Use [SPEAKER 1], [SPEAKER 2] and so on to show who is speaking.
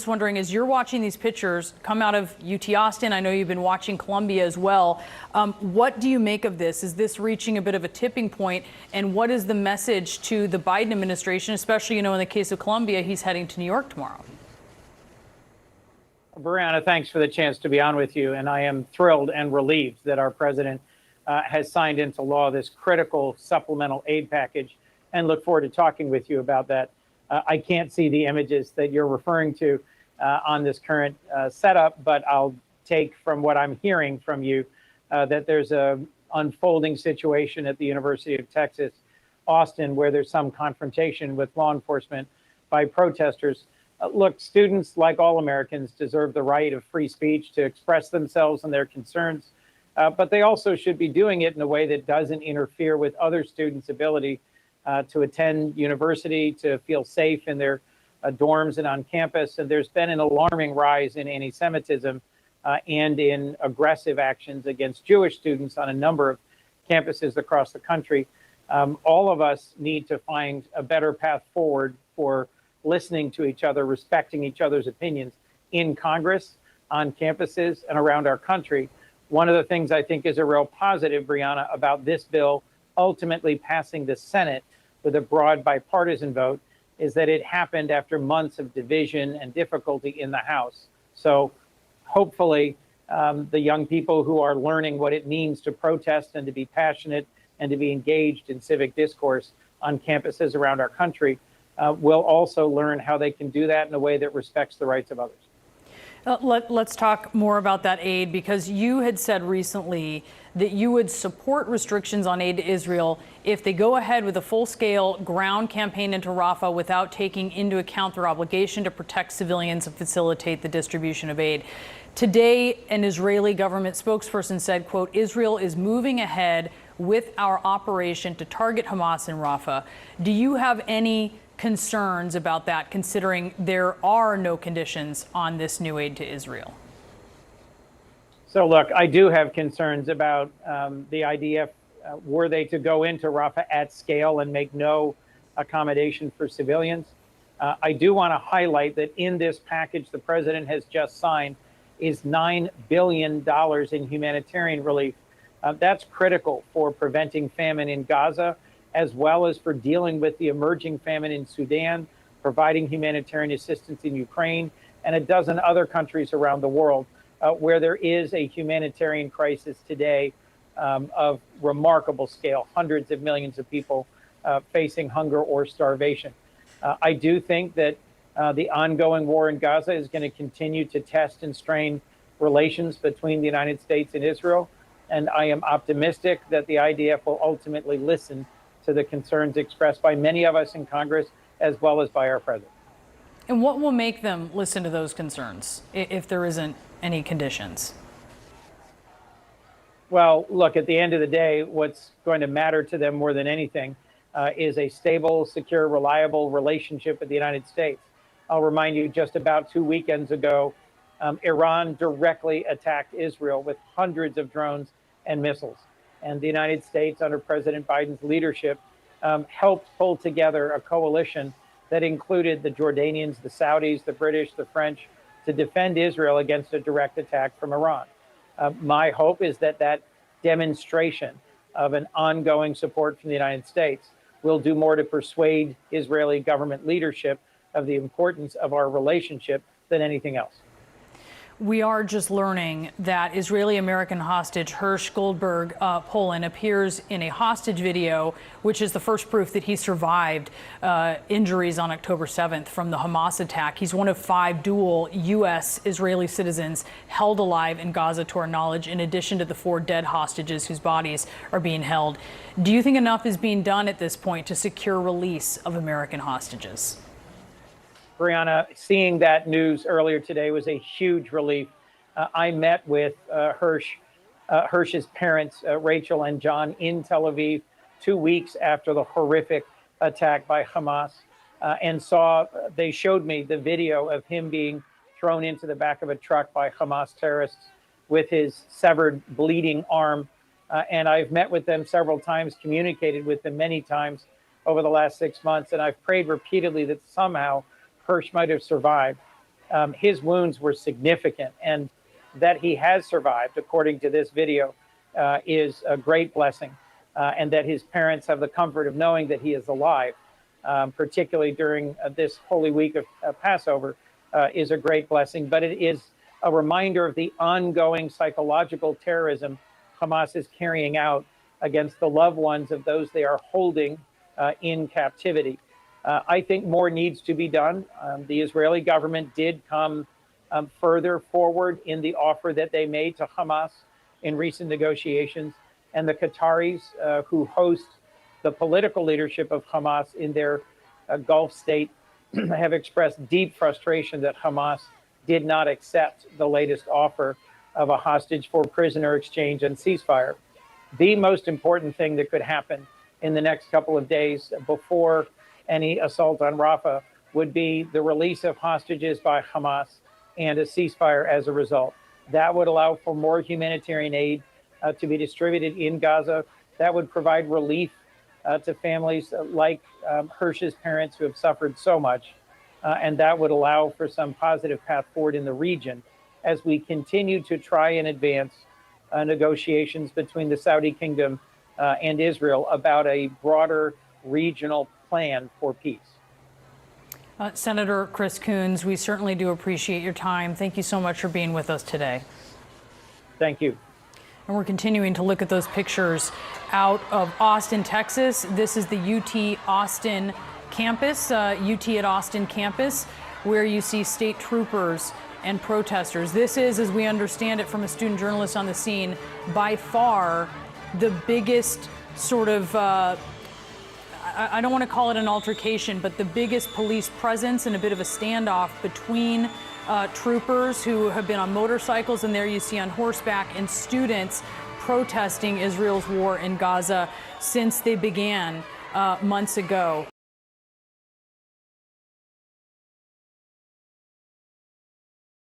[SPEAKER 1] just wondering, as you're watching these pictures come out of UT Austin, I know you've been watching Columbia as well. What do you make of this? Is this reaching a bit of a tipping point? And what is the message to the Biden administration, especially, in the case of Columbia, he's heading to New York tomorrow?
[SPEAKER 2] Brianna, thanks for the chance to be on with you. And I am thrilled and relieved that our president has signed into law this critical supplemental aid package, and look forward to talking with you about that. I can't see the images that you're referring to on this current setup, but I'll take from what I'm hearing from you that there's a unfolding situation at the University of Texas, Austin, where there's some confrontation with law enforcement by protesters. Look, students, like all Americans, deserve the right of free speech to express themselves and their concerns, but they also should be doing it in a way that doesn't interfere with other students' ability to attend university, to feel safe in their dorms and on campus. And there's been an alarming rise in anti-Semitism and in aggressive actions against Jewish students on a number of campuses across the country. All of us need to find a better path forward for listening to each other, respecting each other's opinions in Congress, on campuses, and around our country. One of the things I think is a real positive, Brianna, about this bill ultimately passing the Senate with a broad bipartisan vote is that it happened after months of division and difficulty in the House. So hopefully the young people who are learning what it means to protest and to be passionate and to be engaged in civic discourse on campuses around our country will also learn how they can do that in a way that respects the rights of others.
[SPEAKER 1] Let's talk more about that aid, because you had said recently that you would support restrictions on aid to Israel if they go ahead with a full-scale ground campaign into Rafah without taking into account their obligation to protect civilians and facilitate the distribution of aid. Today, an Israeli government spokesperson said, quote, Israel is moving ahead with our operation to target Hamas in Rafah. Do you have any concerns about that, considering there are no conditions on this new aid to Israel?
[SPEAKER 2] So look, I do have concerns about the IDF, were they to go into Rafah at scale and make no accommodation for civilians. I do want to highlight that in this package the president has just signed is $9 billion in humanitarian relief. That's critical for preventing famine in Gaza, as well as for dealing with the emerging famine in Sudan, providing humanitarian assistance in Ukraine, and a dozen other countries around the world where there is a humanitarian crisis today of remarkable scale, hundreds of millions of people facing hunger or starvation. I do think that the ongoing war in Gaza is going to continue to test and strain relations between the United States and Israel, and I am optimistic that the IDF will ultimately listen to the concerns expressed by many of us in Congress, as well as by our president.
[SPEAKER 1] And what will make them listen to those concerns if there isn't any conditions?
[SPEAKER 2] Well, look, at the end of the day, what's going to matter to them more than anything is a stable, secure, reliable relationship with the United States. I'll remind you, just about 2 weekends ago, Iran directly attacked Israel with hundreds of drones and missiles. And the United States, under President Biden's leadership, helped pull together a coalition that included the Jordanians, the Saudis, the British, the French, to defend Israel against a direct attack from Iran. My hope is that that demonstration of an ongoing support from the United States will do more to persuade Israeli government leadership of the importance of our relationship than anything else.
[SPEAKER 1] We are just learning that Israeli-American hostage Hirsch Goldberg Poland appears in a hostage video, which is the first proof that he survived injuries on October 7th from the Hamas attack. He's one of 5 dual U.S.-Israeli citizens held alive in Gaza, to our knowledge, in addition to the 4 dead hostages whose bodies are being held. Do you think enough is being done at this point to secure release of American hostages?
[SPEAKER 2] Brianna, seeing that news earlier today was a huge relief. I met with Hirsch's parents, Rachel and John, in Tel Aviv 2 weeks after the horrific attack by Hamas, and they showed me the video of him being thrown into the back of a truck by Hamas terrorists with his severed, bleeding arm. And I've met with them several times, communicated with them many times over the last 6 months, and I've prayed repeatedly that somehow Hirsch might have survived. his wounds were significant, and that he has survived, according to this video, is a great blessing, and that his parents have the comfort of knowing that he is alive, particularly during this Holy Week of Passover, is a great blessing. But it is a reminder of the ongoing psychological terrorism Hamas is carrying out against the loved ones of those they are holding in captivity. I think more needs to be done. The Israeli government did come further forward in the offer that they made to Hamas in recent negotiations. And the Qataris, who host the political leadership of Hamas in their Gulf state, have expressed deep frustration that Hamas did not accept the latest offer of a hostage for prisoner exchange and ceasefire. The most important thing that could happen in the next couple of days before any assault on Rafah would be the release of hostages by Hamas and a ceasefire as a result. That would allow for more humanitarian aid to be distributed in Gaza. That would provide relief to families like Hirsch's parents who have suffered so much. And that would allow for some positive path forward in the region as we continue to try and advance negotiations between the Saudi kingdom and Israel about a broader regional plan for peace.
[SPEAKER 1] Senator Chris Coons, we certainly do appreciate your time. Thank you so much for being with us today.
[SPEAKER 2] Thank you.
[SPEAKER 1] And we're continuing to look at those pictures out of Austin, Texas. This is the UT Austin campus, UT at Austin campus, where you see state troopers and protesters. This is, as we understand it from a student journalist on the scene, by far the biggest sort of, I don't want to call it an altercation, but the biggest police presence and a bit of a standoff between troopers who have been on motorcycles, and there you see on horseback, and students protesting Israel's war in Gaza since they began months ago.